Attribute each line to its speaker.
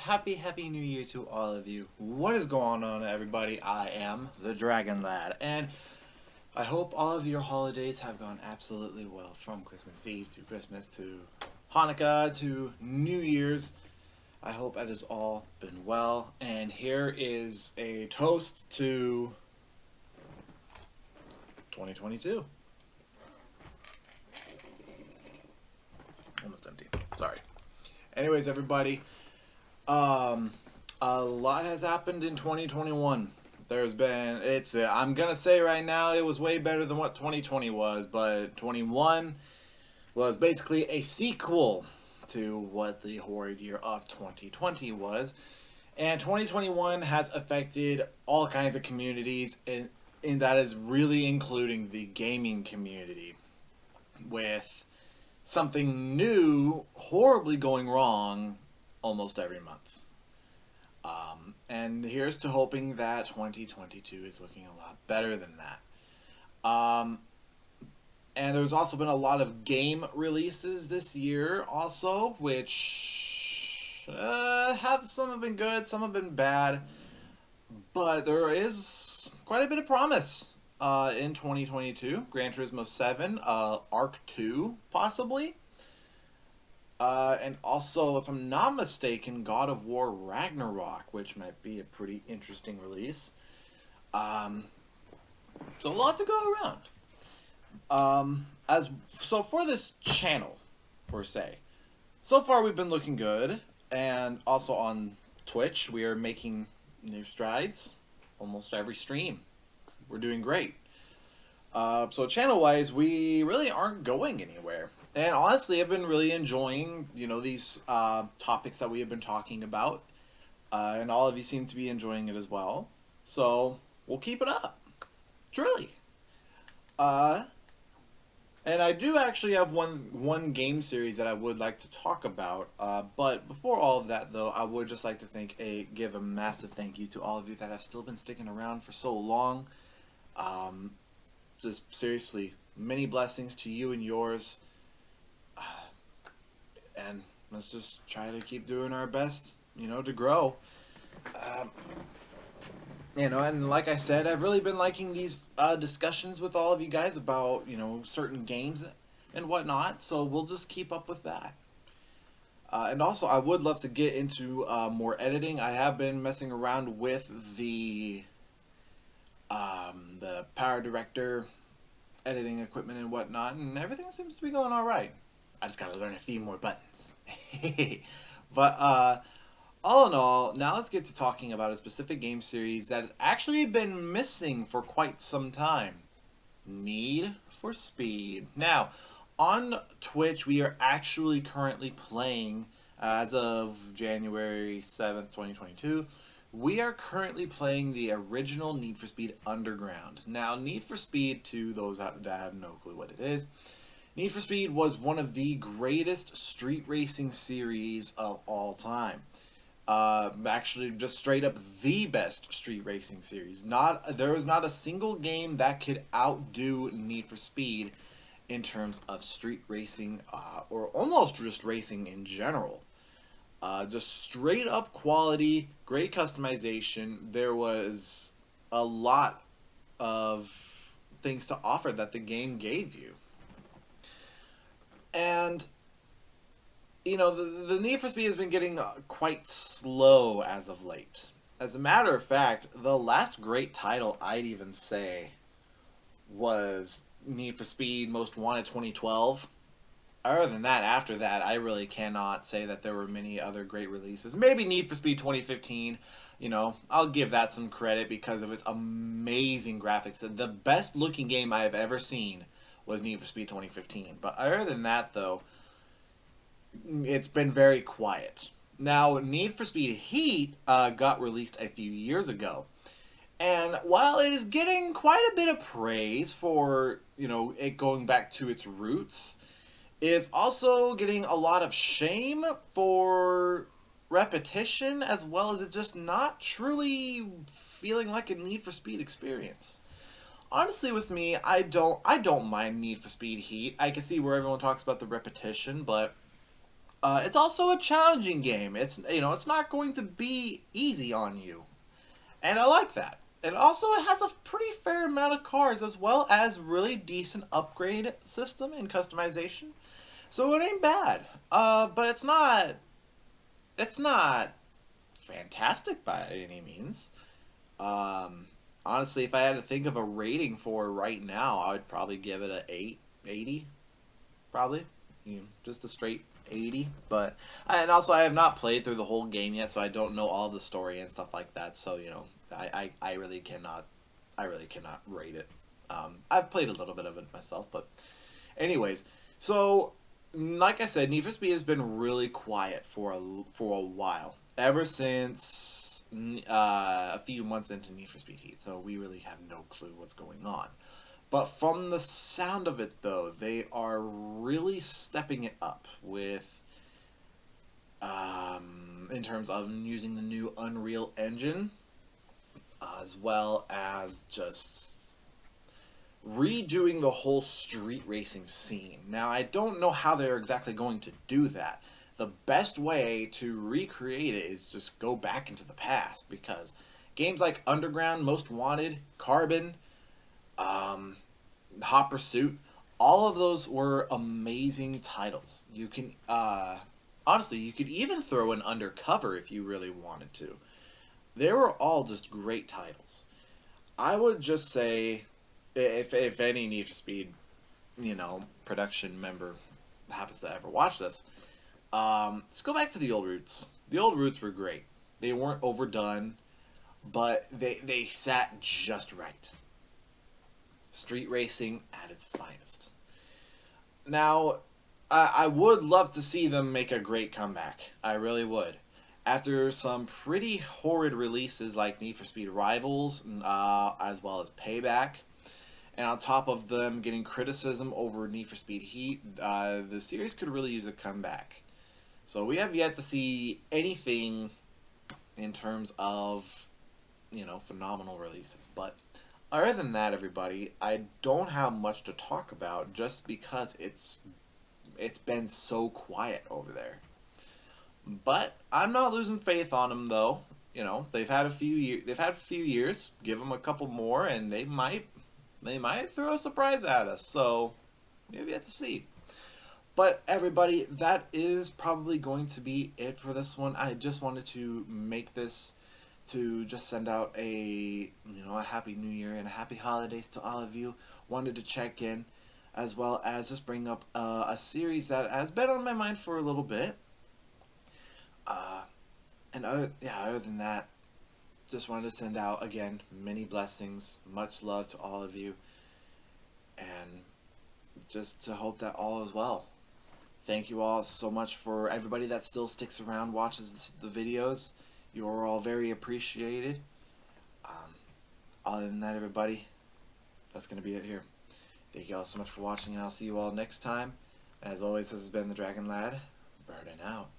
Speaker 1: happy New Year to all of you. What is going on, everybody? I am the Dragon Lad, and I hope all of your holidays have gone absolutely well, from Christmas Eve to Christmas to Hanukkah to New Year's. I hope it has all been well, and here is a toast to 2022. Almost empty. Sorry. Anyways, everybody, a lot has happened in 2021. I'm gonna say right now it was way better than what 2020 was, but 21 was basically a sequel to what the horrid year of 2020 was. And 2021 has affected all kinds of communities, and that is really including the gaming community, with something new horribly going wrong almost every month. And here's to hoping that 2022 is looking a lot better than that. And there's also been a lot of game releases this year also, which some have been good, some have been bad, but there is quite a bit of promise in 2022. Gran Turismo 7, Arc 2, possibly. And also, if I'm not mistaken, God of War Ragnarok, which might be a pretty interesting release. So a lot to go around. So for this channel, per se, so far we've been looking good, and also on Twitch we are making new strides. Almost every stream, we're doing great. So channel-wise, we really aren't going anywhere. And honestly, I've been really enjoying, these topics that we have been talking about. And all of you seem to be enjoying it as well. So, we'll keep it up. Truly. And I do actually have one game series that I would like to talk about. But before all of that, though, I would just like to give a massive thank you to all of you that have still been sticking around for so long. Just seriously, many blessings to you and yours. And let's just try to keep doing our best, to grow. And like I said, I've really been liking these discussions with all of you guys about, certain games and whatnot, so we'll just keep up with that. And also, I would love to get into more editing. I have been messing around with the Power Director editing equipment and whatnot, and everything seems to be going alright. I just gotta learn a few more buttons. But all in all, now let's get to talking about a specific game series that has actually been missing for quite some time. Need for Speed. Now, on Twitch, we are actually currently playing, as of January 7th, 2022, we are currently playing the original Need for Speed Underground. Now, Need for Speed, to those that have no clue what it is, Need for Speed was one of the greatest street racing series of all time. Actually, just straight up the best street racing series. There was not a single game that could outdo Need for Speed in terms of street racing, or almost just racing in general. Just straight up quality, great customization. There was a lot of things to offer that the game gave you. And, the Need for Speed has been getting quite slow as of late. As a matter of fact, the last great title I'd even say was Need for Speed Most Wanted 2012. Other than that, after that, I really cannot say that there were many other great releases. Maybe Need for Speed 2015, I'll give that some credit because of its amazing graphics. The best looking game I have ever seen was Need for Speed 2015. But other than that, though, it's been very quiet. Now, Need for Speed Heat got released a few years ago. And while it is getting quite a bit of praise for, it going back to its roots, it's also getting a lot of shame for repetition, as well as it just not truly feeling like a Need for Speed experience. Honestly, with me, I don't mind Need for Speed Heat. I can see where everyone talks about the repetition, but It's also a challenging game. It's not going to be easy on you, and I like that. And also, it has a pretty fair amount of cars as well as really decent upgrade system and customization. So it ain't bad. But it's not fantastic by any means. Um, Honestly, if I had to think of a rating for it right now, I would probably give it a 80, probably. Just a straight 80. But and also I have not played through the whole game yet, so I don't know all the story and stuff like that. So I really cannot rate it. I've played a little bit of it myself, but anyways, so like I said, Need for Speed has been really quiet for a while, ever since a few months into Need for Speed Heat. So we really have no clue what's going on. But from the sound of it, though, they are really stepping it up with, in terms of using the new Unreal Engine, as well as just redoing the whole street racing scene. Now, I don't know how they're exactly going to do that. The best way to recreate it is just go back into the past, because games like Underground, Most Wanted, Carbon, um, Hot Pursuit, all of those were amazing titles. Honestly, you could even throw in Undercover if you really wanted to. They were all just great titles. I would just say, if any Need for Speed, production member happens to ever watch this, let's go back to the old roots. The old roots were great. They weren't overdone, but they sat just right. Street racing at its finest. Now, I would love to see them make a great comeback. I really would. After some pretty horrid releases like Need for Speed Rivals, as well as Payback, and on top of them getting criticism over Need for Speed Heat, the series could really use a comeback. So we have yet to see anything in terms of, phenomenal releases. But other than that, everybody, I don't have much to talk about just because it's been so quiet over there. But I'm not losing faith on them, though. They've had a few years. Give them a couple more, and they might throw a surprise at us. So we have yet to see. But everybody, that is probably going to be it for this one. I just wanted to make this to just send out a happy new year and a happy holidays to all of you. Wanted to check in, as well as just bring up a series that has been on my mind for a little bit. Other than that, just wanted to send out again many blessings, much love to all of you, and just to hope that all is well. Thank you all so much for everybody that still sticks around, watches the videos. You are all very appreciated. Other than that, everybody, that's going to be it here. Thank you all so much for watching, and I'll see you all next time. As always, this has been the Dragon Lad, burning out.